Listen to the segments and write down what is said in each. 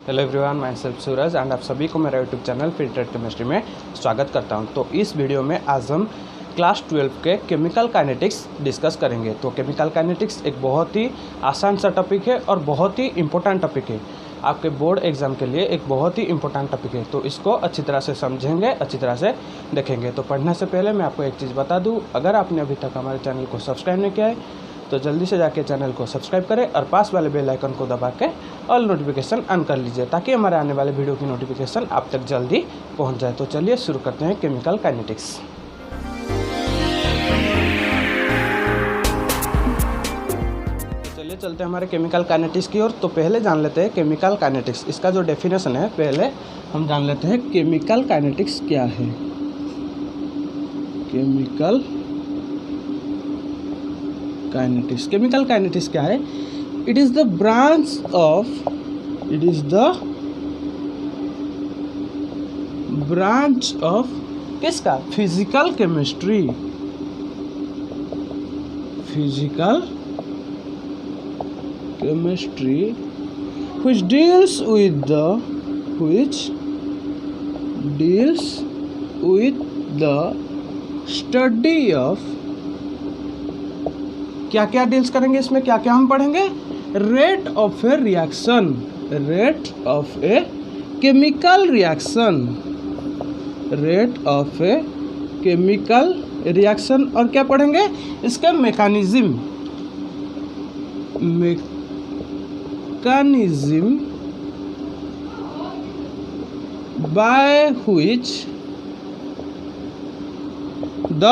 Hello everyone, मैं self Suraj and आप सभी को मेरा यूट्यूब चैनल फिल्टर्ड केमिस्ट्री में स्वागत करता हूं। तो इस वीडियो में आज हम क्लास 12 के केमिकल काइनेटिक्स डिस्कस करेंगे। तो केमिकल काइनेटिक्स एक बहुत ही आसान सा टॉपिक है और बहुत ही इम्पोर्टेंट टॉपिक है। आपके बोर्ड एग्जाम के लिए एक बहुत ही इम्पोर्टेंट टॉपिक है। तो इसको अच्छी तरह से समझेंगे, अच्छी तरह से देखेंगे। तो पढ़ने से पहले मैं आपको एक चीज़ बता दूँ, अगर आपने अभी तक हमारे चैनल को सब्सक्राइब नहीं किया है तो जल्दी से जाके चैनल को सब्सक्राइब करें और पास वाले बेल आइकन को दबा के ऑल नोटिफिकेशन ऑन कर लीजिए ताकि हमारे आने वाले वीडियो की नोटिफिकेशन आप तक जल्दी पहुंच जाए। तो चलिए शुरू करते हैं केमिकल काइनेटिक्स। चलिए चलते हैं हमारे केमिकल काइनेटिक्स की ओर। तो पहले जान लेते हैं केमिकल काइनेटिक्स, इसका जो डेफिनेशन है पहले हम जान लेते हैं केमिकल काइनेटिक्स क्या है। केमिकल काइनेटिक्स क्या है? It is the branch of किसका? Physical chemistry which deals with the study of क्या क्या डील्स करेंगे इसमें, क्या क्या हम पढ़ेंगे? Rate of a chemical reaction, और क्या पढ़ेंगे? इसके mechanism by which the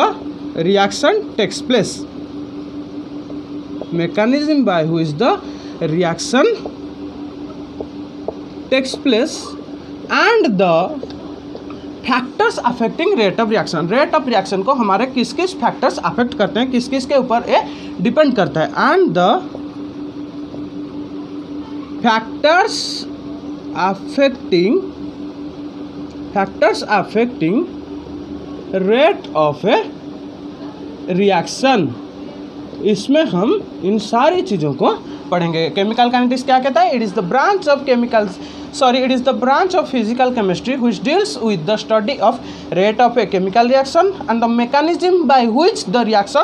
reaction takes place. mechanism by which the reaction takes place and the factors affecting rate of reaction को हमारे किस किस फैक्टर्स अफेक्ट करते हैं, किस किस के ऊपर ये डिपेंड करता है। And the factors affecting rate of a reaction, इसमें हम इन सारी चीज़ों को पढ़ेंगे। केमिकल काइनेटिक्स क्या कहता है? It is the branch of physical chemistry which deals with the study of rate of a chemical reaction and the mechanism by which the reaction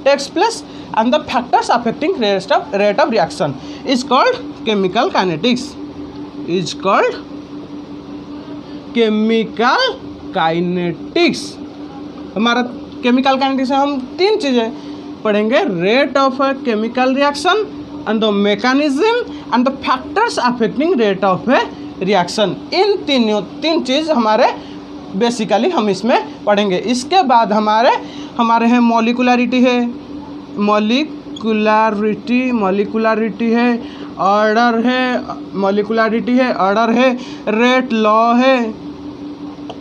takes place and the factors affecting rate of reaction is called chemical kinetics. हमारा chemical kinetics में हम तीन चीज़ें पढ़ेंगे: rate of a chemical reaction and the mechanism and the factors affecting rate of a reaction. इन तीन चीज़ हमारे बेसिकली हम इसमें पढ़ेंगे। इसके बाद हमारे हैं मॉलिकुलरिटी है, ऑर्डर है, रेट लॉ है।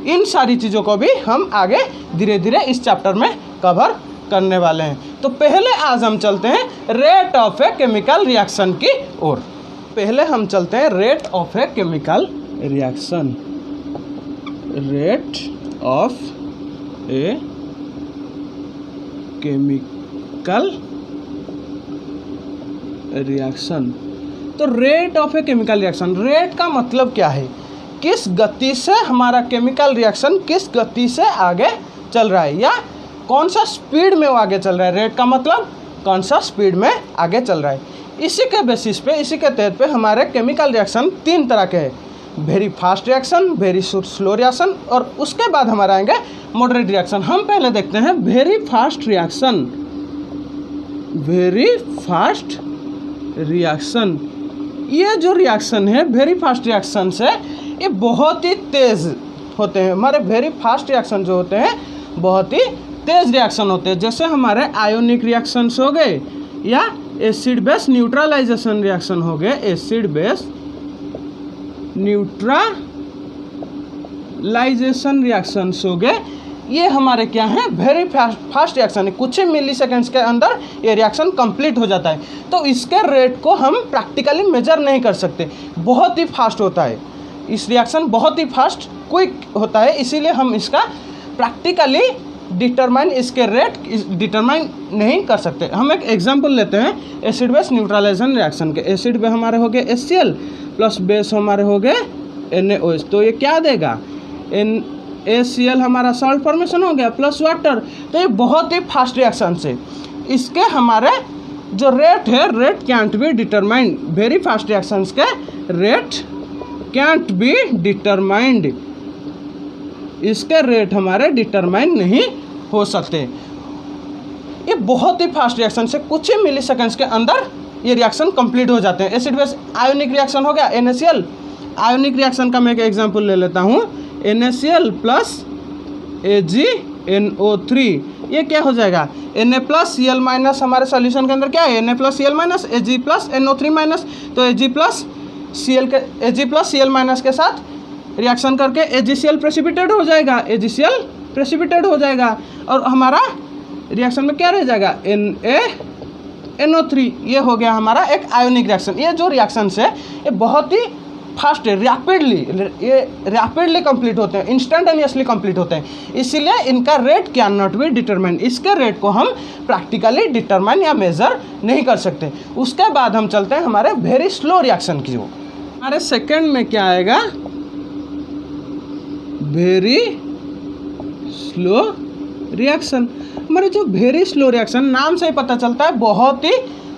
इन सारी चीज़ों को भी हम आगे धीरे धीरे इस चैप्टर में कवर करने वाले हैं। तो पहले आज हम चलते हैं rate of a chemical reaction की ओर। पहले हम चलते हैं rate of a chemical reaction. Rate of a chemical reaction. तो rate of a chemical reaction, rate का मतलब क्या है? किस गति से हमारा केमिकल रिएक्शन किस गति से आगे चल रहा है, या कौन सा स्पीड में वो आगे चल रहा है। रेट का मतलब कौन सा स्पीड में आगे चल रहा है। इसी के बेसिस पे, इसी के तहत पे हमारे केमिकल रिएक्शन तीन तरह के हैं: very fast reaction, very slow reaction, और उसके बाद हमारा आएंगे मॉडरेट रिएक्शन। हम पहले देखते हैं वेरी फास्ट रिएक्शन। ये जो रिएक्शन है वेरी फास्ट रिएक्शन से, ये बहुत ही तेज़ होते हैं। हमारे वेरी फास्ट रिएक्शन जो होते हैं बहुत ही तेज रिएक्शन होते हैं। जैसे हमारे आयोनिक रिएक्शंस हो गए, या एसिड बेस न्यूट्रलाइजेशन रिएक्शन हो गए, एसिड बेस न्यूट्रलाइजेशन रिएक्शंस हो गए। ये हमारे क्या हैं? वेरी फास्ट रिएक्शन है। कुछ ही मिली सेकेंड्स के अंदर ये रिएक्शन कंप्लीट हो जाता है। तो इसके रेट को हम प्रैक्टिकली मेजर नहीं कर सकते, बहुत ही फास्ट होता है। इस रिएक्शन बहुत ही फास्ट क्विक होता है, इसीलिए हम इसका प्रैक्टिकली डिटरमाइन इसके रेट डिटरमाइन नहीं कर सकते। हम एक एग्जांपल लेते हैं एसिड बेस न्यूट्रलाइजेशन रिएक्शन के। एसिड पे हमारे हो गए HCl प्लस बेस हमारे हो गए NaOH, तो ये क्या देगा, NaCl हमारा सॉल्ट फॉर्मेशन हो गया प्लस वाटर। तो ये बहुत ही फास्ट रिएक्शन से इसके हमारे जो रेट है, rate cantt be determined. Very fast reactions के रेट कैंट बी डिटरमाइंड, इसके रेट हमारे डिटरमाइन नहीं हो सकते। ये बहुत ही फास्ट रिएक्शन से कुछ ही मिली सेकेंड्स के अंदर ये रिएक्शन कंप्लीट हो जाते हैं। एसिड बेस आयोनिक रिएक्शन हो गया NaCl। आयोनिक रिएक्शन का मैं एक एग्जांपल ले लेता हूँ, NaCl प्लस AgNO3, ये क्या हो जाएगा, Na प्लस Cl माइनस हमारे सॉल्यूशन के अंदर क्या है, Na plus Cl minus Ag plus NO3 minus. तो Ag प्लस Cl माइनस के साथ रिएक्शन करके AgCl प्रेसिपिटेट हो जाएगा, AgCl प्रेसिपिटेट हो जाएगा और हमारा रिएक्शन में क्या रह जाएगा, NaNO3। ये हो गया हमारा एक आयोनिक रिएक्शन। ये जो रिएक्शन है ये बहुत ही फास्ट है, रैपिडली कंप्लीट होते हैं, इंस्टेंटेनियसली कंप्लीट होते हैं, इसीलिए इनका rate can not be determine. इसके रेट को हम प्रैक्टिकली डिटरमाइन या मेजर नहीं कर सकते। उसके बाद हम चलते हैं हमारे वेरी स्लो रिएक्शन की ओर। हमारे सेकंड में क्या आएगा, वेरी स्लो रिएक्शन। हमारे जो वेरी स्लो रिएक्शन, नाम से ही पता चलता है बहुत ही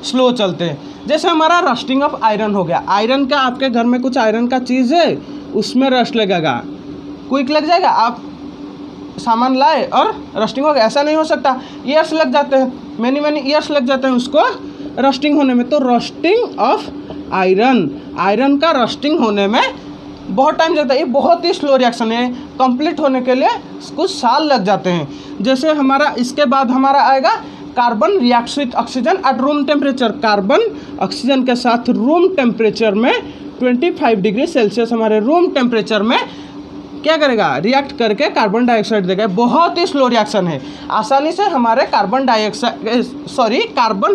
स्लो चलते हैं। जैसे हमारा रस्टिंग ऑफ आयरन हो गया, आयरन का आपके घर में कुछ आयरन का चीज़ है, उसमें रस्ट लगेगा, क्विक लग जाएगा। आप सामान लाए और रस्टिंग हो गया, ऐसा नहीं हो सकता, ईयर्स लग जाते हैं, मैनी ईयर्स लग जाते हैं उसको रस्टिंग होने में। तो रस्टिंग ऑफ आयरन, आयरन का रस्टिंग होने में बहुत टाइम लगता है। ये बहुत ही स्लो रिएक्शन है, कंप्लीट होने के लिए कुछ साल लग जाते हैं। जैसे हमारा इसके बाद हमारा आएगा carbon reacts with oxygen at room temperature. Carbon oxygen के साथ रूम टेम्परेचर में 25 डिग्री सेल्सियस हमारे रूम टेम्परेचर में क्या करेगा, रिएक्ट करके कार्बन डाइऑक्साइड देगा। बहुत ही स्लो रिएक्शन है, आसानी से हमारे कार्बन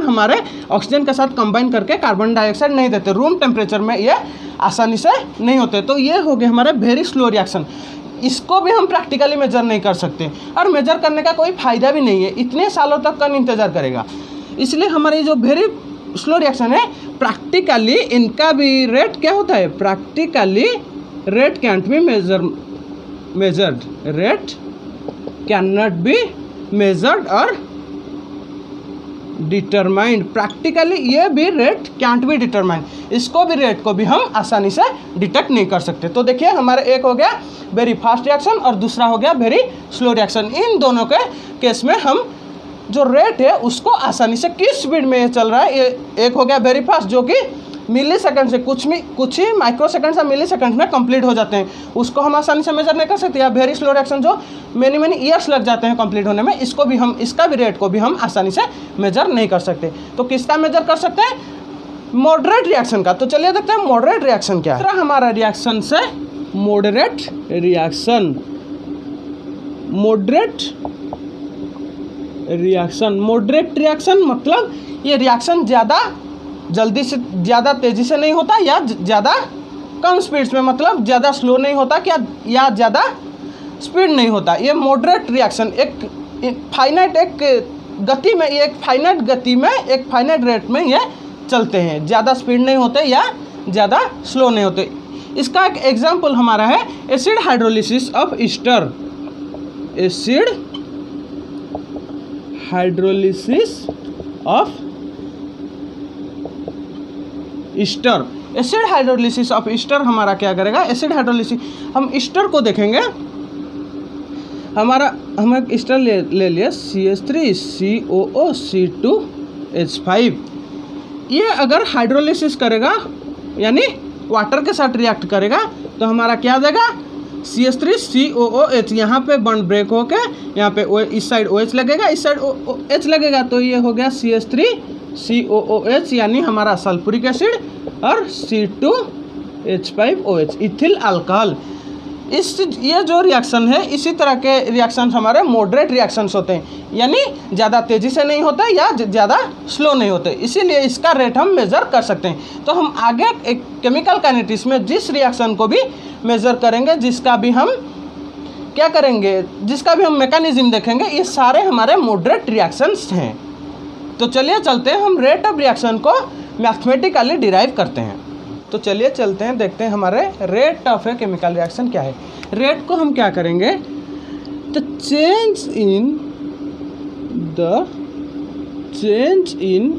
हमारे ऑक्सीजन के साथ कंबाइन करके कार्बन डाइऑक्साइड नहीं देते, रूम टेम्परेचर में ये आसानी से नहीं होते। तो ये हो गए हमारे वेरी स्लो रिएक्शन। इसको भी हम प्रैक्टिकली मेजर नहीं कर सकते और मेजर करने का कोई फ़ायदा भी नहीं है, इतने सालों तक कौन इंतज़ार करेगा। इसलिए हमारी जो वेरी स्लो रिएक्शन है, प्रैक्टिकली इनका भी रेट क्या होता है, practically rate cantt be measured, rate can not be measured और डिटरमाइंड। प्रैक्टिकली ये भी रेट कैंट बी डिटरमाइंड, इसको भी रेट को भी हम आसानी से डिटेक्ट नहीं कर सकते। तो देखिए हमारे एक हो गया वेरी फास्ट रिएक्शन और दूसरा हो गया वेरी स्लो रिएक्शन। इन दोनों के केस में हम जो रेट है उसको आसानी से किस स्पीड में ये चल रहा है, ये एक हो गया वेरी फास्ट जो कि मिली सेकेंड से कुछ ही माइक्रो सेकेंड से मिली सेकेंड में कंप्लीट हो जाते हैं, उसको हम आसानी से मेजर नहीं कर सकते। या वेरी स्लो रिएक्शन जो मैनी ईयर्स लग जाते हैं कंप्लीट होने में, इसको भी हम, इसका भी रेट को भी हम आसानी से मेजर नहीं कर सकते। तो किसका मेजर कर सकते हैं, मॉडरेट रिएक्शन का। तो चलिए देखते हैं मॉडरेट रिएक्शन क्या है। हमारा रिएक्शन से मॉडरेट रिएक्शन, मॉडरेट रिएक्शन मतलब ये रिएक्शन ज़्यादा जल्दी से, ज़्यादा तेज़ी से नहीं होता या ज़्यादा कम स्पीड्स में, मतलब ज़्यादा स्लो नहीं होता क्या या ज़्यादा स्पीड नहीं होता। ये मॉडरेट रिएक्शन एक फाइनाइट गति में, एक फाइनाइट गति में, एक फाइनाइट रेट में ये चलते हैं, ज़्यादा स्पीड नहीं होते या ज़्यादा स्लो नहीं होते। इसका एक एग्जाम्पल हमारा है acid hydrolysis of Easter, acid hydrolysis of Easter. Acid hydrolysis of Easter हमारा क्या करेगा, एसिड हाइड्रोलिसिस, हम ईस्टर को देखेंगे। हम एक ईस्टर ले लिया CH3 COO C2H5। ये अगर हाइड्रोलिसिस करेगा यानी वाटर के साथ रिएक्ट करेगा तो हमारा क्या देगा, CH3 COOH। यहाँ पे बॉन्ड ब्रेक होके यहाँ पे इस साइड OH लगेगा, इस साइड H लगेगा, तो ये हो गया CH3 COOH यानी हमारा सल्फ्यूरिक एसिड और C2H5OH इथिल अल्कोहल। ये जो रिएक्शन है, इसी तरह के रिएक्शन हमारे मॉडरेट रिएक्शंस होते हैं, यानी ज़्यादा तेज़ी से नहीं होते या ज़्यादा स्लो नहीं होते, इसीलिए इसका रेट हम मेज़र कर सकते हैं। तो हम आगे एक केमिकल काइनेटिक्स में जिस रिएक्शन को भी मेज़र करेंगे, जिसका भी हम क्या करेंगे, जिसका भी हम मैकेनिज्म देखेंगे, ये सारे हमारे मॉडरेट रिएक्शंस हैं। तो चलिए चलते हैं, हम रेट ऑफ रिएक्शन को मैथमेटिकली डिराइव करते हैं। तो चलिए चलते हैं, देखते हैं हमारे rate of a chemical reaction क्या है। रेट को हम क्या करेंगे, द चेंज इन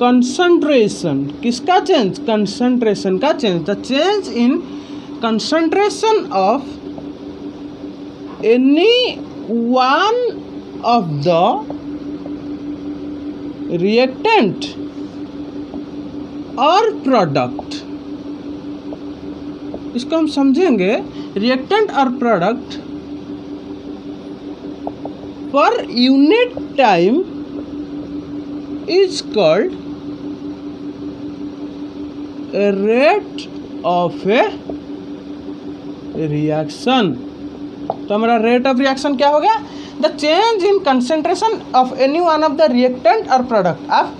कंसंट्रेशन, किसका चेंज, कंसंट्रेशन का change, the change in concentration of any one of the reactant और प्रोडक्ट। इसको हम समझेंगे, रिएक्टेंट और product per unit time is called rate of a reaction. तो हमारा रेट ऑफ रिएक्शन क्या हो गया, the change in concentration of any one of the reactant और प्रोडक्ट। आप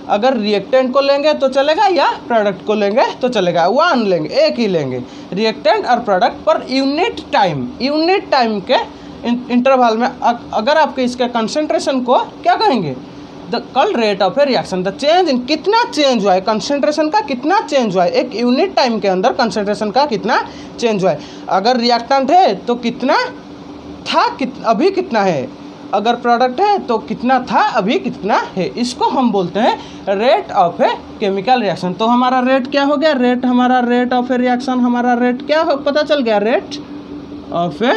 अगर रिएक्टेंट को लेंगे तो चलेगा या प्रोडक्ट को लेंगे तो चलेगा, वन लेंगे, एक ही लेंगे, रिएक्टेंट और प्रोडक्ट पर यूनिट टाइम के इंटरवल में अगर आपके इसके कंसेंट्रेशन को क्या कहेंगे, द कल rate of a reaction. The change in, कितना चेंज हुआ है, कंसेंट्रेशन का कितना चेंज हुआ है, एक यूनिट टाइम के अंदर कंसेंट्रेशन का कितना चेंज हुआ है। अगर रिएक्टेंट है तो कितना था, अभी कितना है, अगर प्रोडक्ट है तो कितना था, अभी कितना है। इसको हम बोलते हैं rate of a chemical reaction. तो हमारा रेट क्या हो गया, रेट हमारा रेट ऑफ ए रिएक्शन, हमारा रेट क्या हो, पता चल गया, rate of a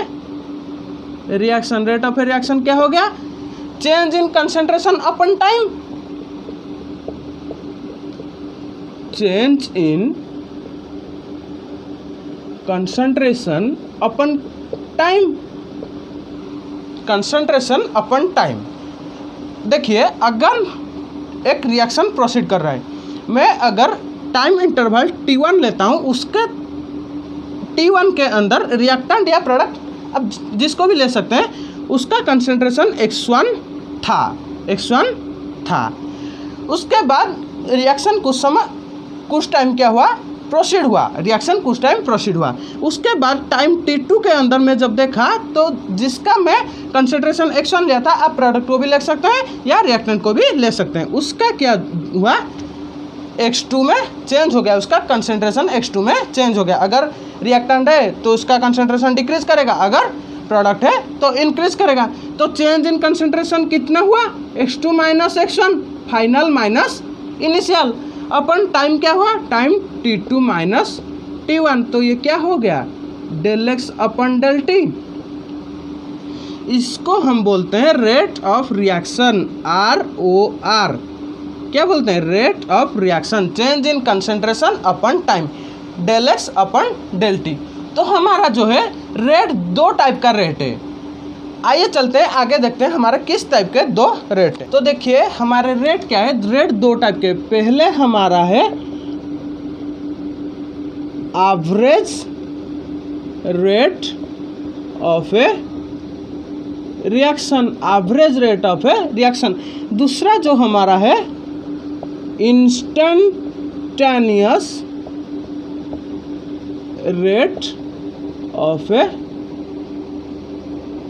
reaction. Rate of a reaction क्या हो गया, change in concentration upon time, change in concentration upon time, concentration upon time. देखिए अगर एक रिएक्शन प्रोसीड कर रहा है, मैं अगर टाइम इंटरवल t1 लेता हूँ, उसके t1 के अंदर रिएक्टेंट या प्रोडक्ट, अब जिसको भी ले सकते हैं, उसका कंसेंट्रेशन x1 था। उसके बाद रिएक्शन कुछ टाइम क्या हुआ, प्रोसीड हुआ, रिएक्शन कुछ टाइम प्रोसीड हुआ। उसके बाद टाइम t2 के अंदर में जब देखा तो जिसका मैं कंसेंट्रेशन x1 लिया था, आप प्रोडक्ट को भी ले सकते हैं या रिएक्टेंट को भी ले सकते हैं, उसका क्या हुआ, x2 में चेंज हो गया, उसका कंसेंट्रेशन x2 में चेंज हो गया। अगर रिएक्टेंट है तो उसका कंसेंट्रेशन डिक्रीज करेगा, अगर प्रोडक्ट है तो इंक्रीज करेगा। तो चेंज इन कंसेंट्रेशन कितना हुआ, x2 minus x1, final minus initial, upon time क्या हुआ, टाइम t2 माइनस t1। तो ये क्या हो गया, del x upon del t। इसको हम बोलते हैं रेट ऑफ रिएक्शन, ROR। क्या बोलते हैं, rate of reaction, change in concentration upon time, del x upon del t। तो हमारा जो है रेट, दो टाइप का रेट है। आइए चलते हैं आगे, देखते हैं हमारे किस टाइप के दो रेट है। तो देखिए हमारे रेट क्या है, रेट दो टाइप के। पहले हमारा है average rate of a reaction, average rate of a reaction. दूसरा जो हमारा है instantaneous rate of a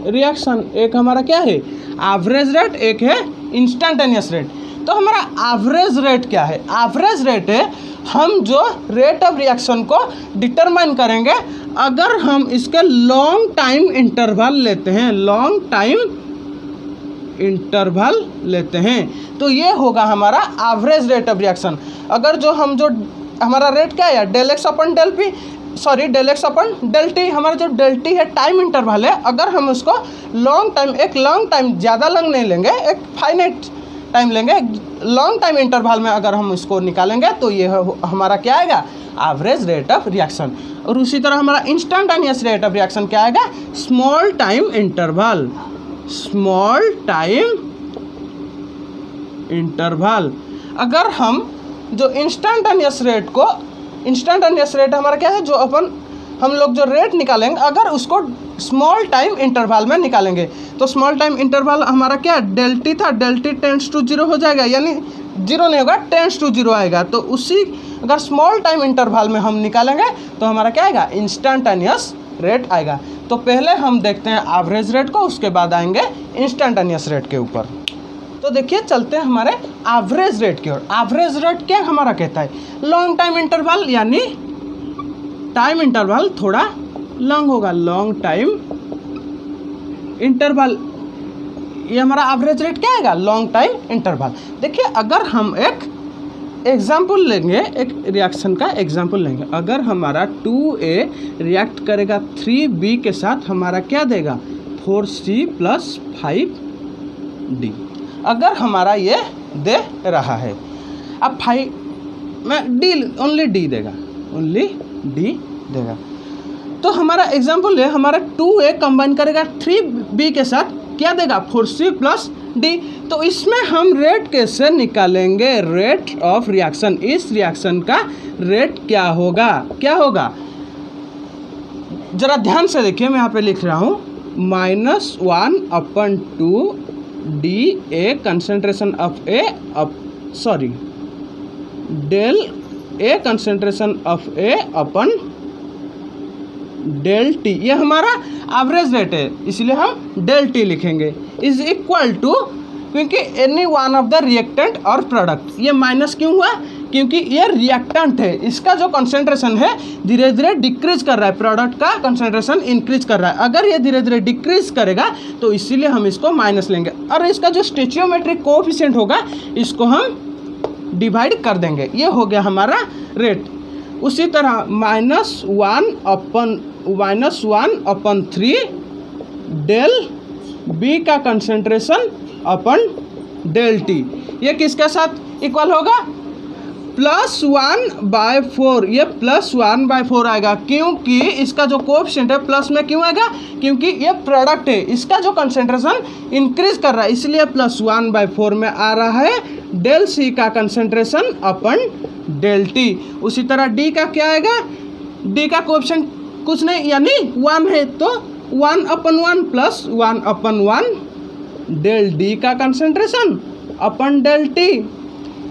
reaction. एक हमारा क्या है, एवरेज रेट, एक है इंस्टेंटेनियस रेट। तो हमारा एवरेज रेट क्या है, एवरेज रेट है हम जो रेट ऑफ रिएक्शन को डिटरमाइन करेंगे अगर हम इसके लॉन्ग टाइम इंटरवल लेते हैं, लॉन्ग टाइम इंटरवल लेते हैं, तो ये होगा हमारा एवरेज रेट ऑफ रिएक्शन। अगर जो हमारा रेट क्या है, del X upon del P, sorry del X upon del T, हमारा जो डेल टी है टाइम इंटरवल है, अगर हम उसको लॉन्ग टाइम, एक लॉन्ग टाइम, ज़्यादा लॉन्ग नहीं लेंगे, एक फाइनाइट टाइम लेंगे, लॉन्ग टाइम इंटरवल में अगर हम इसको निकालेंगे तो ये हमारा क्या आएगा, एवरेज रेट ऑफ रिएक्शन। और उसी तरह हमारा इंस्टेंटेनियस रेट ऑफ रिएक्शन क्या आएगा, small time interval, small time interval. अगर हम जो इंस्टेंटेनियस रेट को, इंस्टेंटेनियस रेट हमारा क्या है, जो हम लोग जो रेट निकालेंगे अगर उसको स्मॉल टाइम इंटरवल में निकालेंगे तो स्मॉल टाइम इंटरवल हमारा क्या, डेल टी था, डेल टी टेंड्स टू 0 हो जाएगा, यानी 0 नहीं होगा, टेंड्स टू 0 आएगा। तो उसी अगर स्मॉल टाइम इंटरवल में हम निकालेंगे तो हमारा क्या आएगा, इंस्टेंटेनियस रेट आएगा। तो पहले हम देखते हैं एवरेज रेट को, उसके बाद आएंगे इंस्टेंटेनियस रेट के ऊपर। तो देखिए चलते हैं हमारे एवरेज रेट की ओर। एवरेज रेट क्या हमारा कहता है, लॉन्ग टाइम इंटरवल, यानी टाइम इंटरवल थोड़ा लॉन्ग होगा, लॉन्ग टाइम इंटरवल, ये हमारा एवरेज रेट क्या आएगा, लॉन्ग टाइम इंटरवल। देखिए अगर हम एक एग्जाम्पल लेंगे, एक रिएक्शन का एग्जाम्पल लेंगे, अगर हमारा 2A रिएक्ट करेगा 3B के साथ, हमारा क्या देगा 4C + 5D, अगर हमारा ये दे रहा है। अब 5 में D ओनली D देगा, ओनली D देगा। तो हमारा एग्जाम्पल है, हमारा 2A कंबाइन करेगा 3B के साथ, क्या देगा 4C + D। तो इसमें हम रेट कैसे निकालेंगे, रेट ऑफ रिएक्शन, इस रिएक्शन का रेट क्या होगा, क्या होगा, जरा ध्यान से देखिए, मैं यहाँ पे लिख रहा हूँ -1/2 dA concentration of A del A concentration of A upon del T, ये हमारा एवरेज रेट है, इसलिए हम del T लिखेंगे, इज इक्वल टू, क्योंकि any one of the reactant और प्रोडक्ट, ये माइनस क्यों हुआ, क्योंकि ये रिएक्टेंट है, इसका जो कंसंट्रेशन है धीरे धीरे डिक्रीज कर रहा है, प्रोडक्ट का कंसंट्रेशन इंक्रीज कर रहा है। अगर ये धीरे धीरे डिक्रीज करेगा तो इसीलिए हम इसको माइनस लेंगे, और इसका जो स्टोइचियोमेट्रिक कोएफिशिएंट होगा इसको हम डिवाइड कर देंगे, ये हो गया हमारा रेट। उसी तरह -1/3 del B का कंसंट्रेशन अपन del T, ये किसके साथ इक्वल होगा, +1/4, ये +1/4 आएगा, क्योंकि इसका जो कोएफिशिएंट है प्लस में क्यों आएगा, क्योंकि ये प्रोडक्ट है, इसका जो कंसंट्रेशन इंक्रीज कर रहा है, इसलिए +1/4 में आ रहा है del C का कंसंट्रेशन अपन del T। उसी तरह D का क्या आएगा, D का कोएफिशिएंट कुछ नहीं यानी 1 है, तो 1/1 + 1/1 del D का कंसंट्रेशन अपन del T,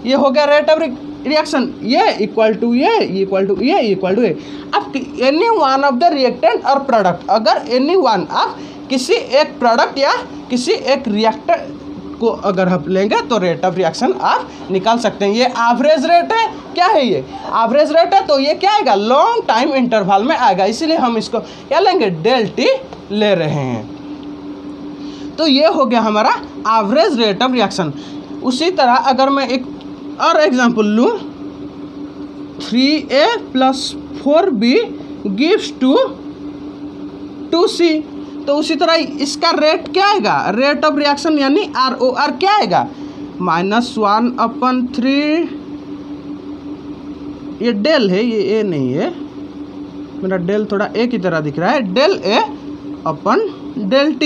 ये हो गया रेट ऑफ रिएक्शन, ये इक्वल टू ये इक्वल टू ये इक्वल टू ये। अब any one of the reactant और प्रोडक्ट, अगर एनी वन आप किसी एक प्रोडक्ट या किसी एक रिएक्टर को अगर हम लेंगे तो रेट ऑफ रिएक्शन आप निकाल सकते हैं। ये एवरेज रेट है, क्या है ये एवरेज रेट है, तो ये क्या आएगा लॉन्ग टाइम इंटरवल में आएगा, इसीलिए हम इसको क्या लेंगे del T ले रहे हैं। तो ये हो गया हमारा एवरेज रेट ऑफ रिएक्शन। उसी तरह अगर मैं एक और एग्जांपल लूँ, 3A + 4B gives to 2C, तो उसी तरह इसका रेट क्या आएगा, रेट ऑफ रिएक्शन यानी ROR क्या आएगा, -1/3, ये del है, ये A नहीं है, मेरा del थोड़ा A की तरह दिख रहा है, del A upon del T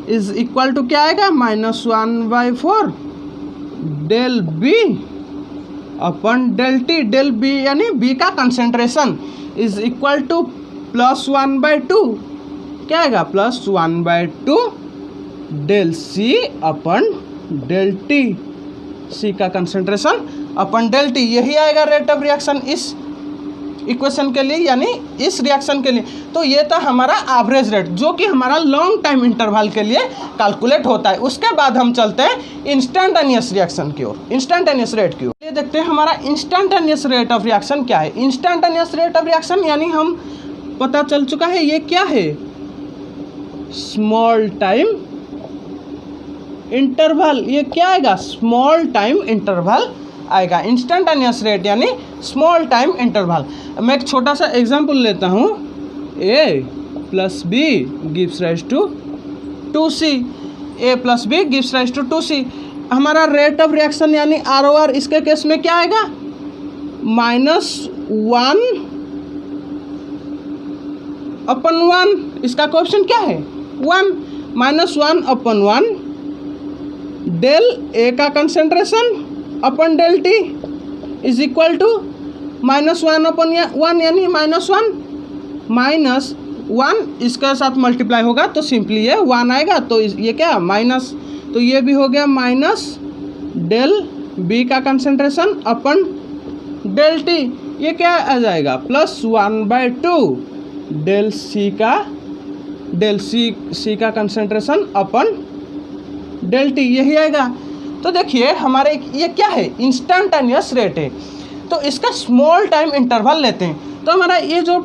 is equal to क्या आएगा, -1/4 del B upon del T, del B यानी B का कंसंट्रेशन इज इक्वल टू +1/2, क्या आएगा +1/2 del C upon del T, C का कंसंट्रेशन अपन del T, यही आएगा रेट ऑफ रिएक्शन इस इक्वेशन के लिए यानी इस रिएक्शन के लिए। तो ये था हमारा एवरेज रेट, जो कि हमारा लॉन्ग टाइम इंटरवल के लिए कैलकुलेट होता है। उसके बाद हम चलते हैं इंस्टेंटेनियस रिएक्शन की ओर, इंस्टेंटेनियस रेट की ओर। ये देखते हैं हमारा इंस्टेंटेनियस रेट ऑफ रिएक्शन क्या है। इंस्टेंटेनियस रेट ऑफ रिएक्शन यानी हम पता चल चुका है ये क्या है, स्मॉल टाइम इंटरवल, ये क्या आएगा स्मॉल टाइम इंटरवल आएगा। इंस्टेंटेनियस रेट यानी स्मॉल टाइम इंटरवल। मैं एक छोटा सा एग्जांपल लेता हूँ, A + B gives rise to 2C, A + B gives rise to 2C। हमारा रेट ऑफ रिएक्शन यानी ROR इसके केस में क्या आएगा, -1/1, इसका कोएफिशिएंट क्या है 1, -1/1 del A का concentration upon del T is equal to -1/1 यानी -1 इसके साथ मल्टीप्लाई होगा तो सिंपली ये 1 आएगा, तो ये क्या माइनस, तो ये भी हो गया माइनस del B का कंसंट्रेशन अपन del T, ये क्या आ जाएगा +1/2 del C का डेल सी का कंसंट्रेशन अपन डेल टी, यही आएगा। तो देखिए हमारे ये क्या है, इंस्टेंटेनियस रेट है, तो इसका स्मॉल टाइम इंटरवल लेते हैं। तो हमारा ये जो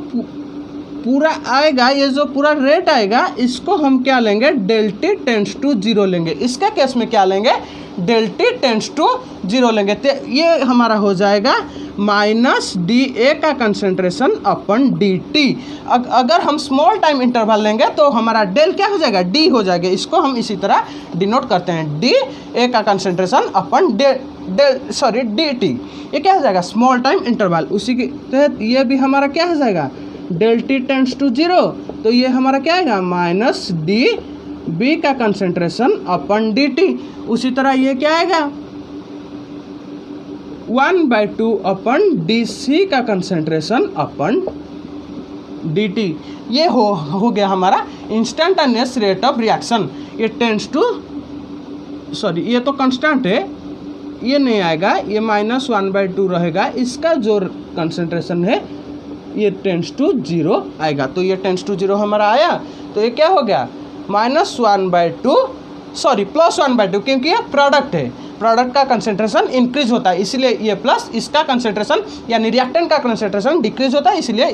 पूरा आएगा, ये जो पूरा रेट आएगा, इसको हम क्या लेंगे, डेल टी टेंड्स टू 0 लेंगे। इसका केस में क्या लेंगे, डेल टी टेंड्स टू 0 लेंगे। तो ये हमारा हो जाएगा माइनस डी ए का कंसंट्रेशन अपन डी टी। अगर हम स्मॉल टाइम इंटरवल लेंगे तो हमारा डेल क्या हो जाएगा, डी हो जाएगा। इसको हम इसी तरह डिनोट करते हैं, डी ए का कंसंट्रेशन अपन डी टी। ये क्या हो जाएगा, स्मॉल टाइम इंटरवल। उसी के तहत ये भी हमारा क्या हो जाएगा, डेल टी टेंड्स टू 0, तो ये हमारा क्या आएगा, माइनस डी बी का कंसंट्रेशन अपन डी टी। उसी तरह ये क्या आएगा, 1/2 अपन डी सी का कंसंट्रेशन अपन डी टी। ये हो गया हमारा इंस्टेंटेनियस रेट ऑफ रिएक्शन। ये टेंड्स टू, सॉरी ये तो कांस्टेंट है, ये नहीं आएगा, ये -1/2 रहेगा। इसका जो कंसंट्रेशन है ये टेंड्स टू 0 आएगा। तो ये टेंड्स टू 0 हमारा आया, तो ये क्या हो गया, -1/2, सॉरी +1/2, क्योंकि ये प्रोडक्ट है, प्रोडक्ट का कंसंट्रेशन इंक्रीज होता है, इसलिए ये प्लस, इसका कंसंट्रेशन यानी रिएक्टेंट का कंसंट्रेशन डिक्रीज होता है, इसलिए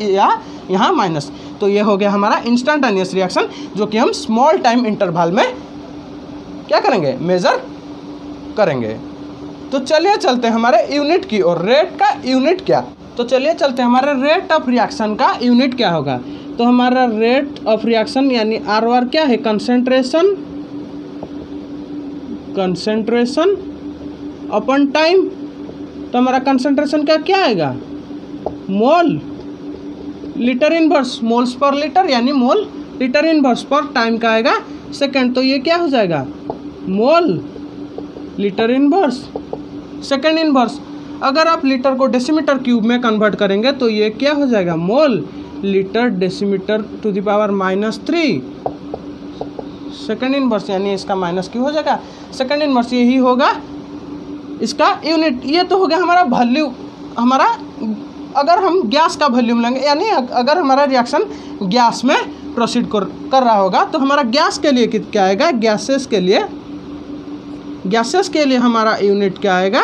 यहाँ माइनस। तो ये हो गया हमारा इंस्टेंटेनियस रिएक्शन, जो कि हम स्मॉल टाइम इंटरवल में क्या करेंगे, मेजर करेंगे। तो चलिए चलते हैं हमारे यूनिट की और रेट का यूनिट क्या। तो चलिए चलते हैं हमारे रेट ऑफ रिएक्शन का यूनिट क्या होगा। तो हमारा रेट ऑफ रिएक्शन यानी आर आर क्या है, कंसंट्रेशन अपन टाइम। तो हमारा कंसंट्रेशन का क्या आएगा, mole litre inverse, moles per litre यानी मोल लीटर इनवर्स पर टाइम का आएगा सेकंड। तो ये क्या हो जाएगा, mole litre inverse second inverse. अगर आप लीटर को डेसीमीटर क्यूब में कन्वर्ट करेंगे तो ये क्या हो जाएगा, mole litre decimetre to the power -3 second inverse, यानी इसका माइनस क्यू हो जाएगा सेकंड इनवर्स, यही होगा इसका यूनिट। ये तो हो गया हमारा वैल्यू, हमारा अगर हम गैस का वॉल्यूम लेंगे, यानी अगर हमारा रिएक्शन गैस में प्रोसीड कर रहा होगा तो हमारा गैस के लिए क्या आएगा, गैसेस के लिए हमारा यूनिट क्या आएगा,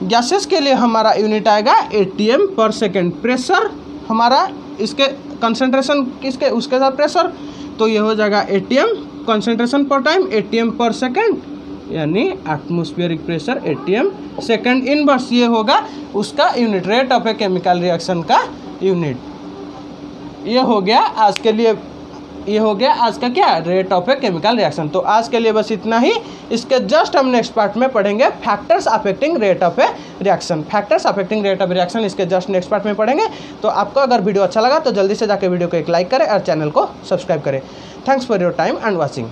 गैसेस के लिए हमारा यूनिट आएगा एटीएम पर सेकेंड। प्रेशर हमारा इसके कंसंट्रेशन किसके, उसके साथ प्रेशर, तो ये हो जाएगा एटीएम कंसंट्रेशन पर टाइम, एटीएम पर सेकेंड, यानी atmospheric pressure ATM second inverse. ये होगा उसका unit, rate of a chemical reaction का यूनिट। ये हो गया आज के लिए, ये हो गया आज का क्या, rate of a chemical reaction. तो आज के लिए बस इतना ही। इसके जस्ट हम नेक्स्ट पार्ट में पढ़ेंगे factors affecting rate of a reaction. Factors affecting rate of reaction इसके जस्ट नेक्स्ट पार्ट में पढ़ेंगे। तो आपको अगर वीडियो अच्छा लगा तो जल्दी से जाकर वीडियो को एक लाइक करें और चैनल को सब्सक्राइब करें। Thanks for your time and watching.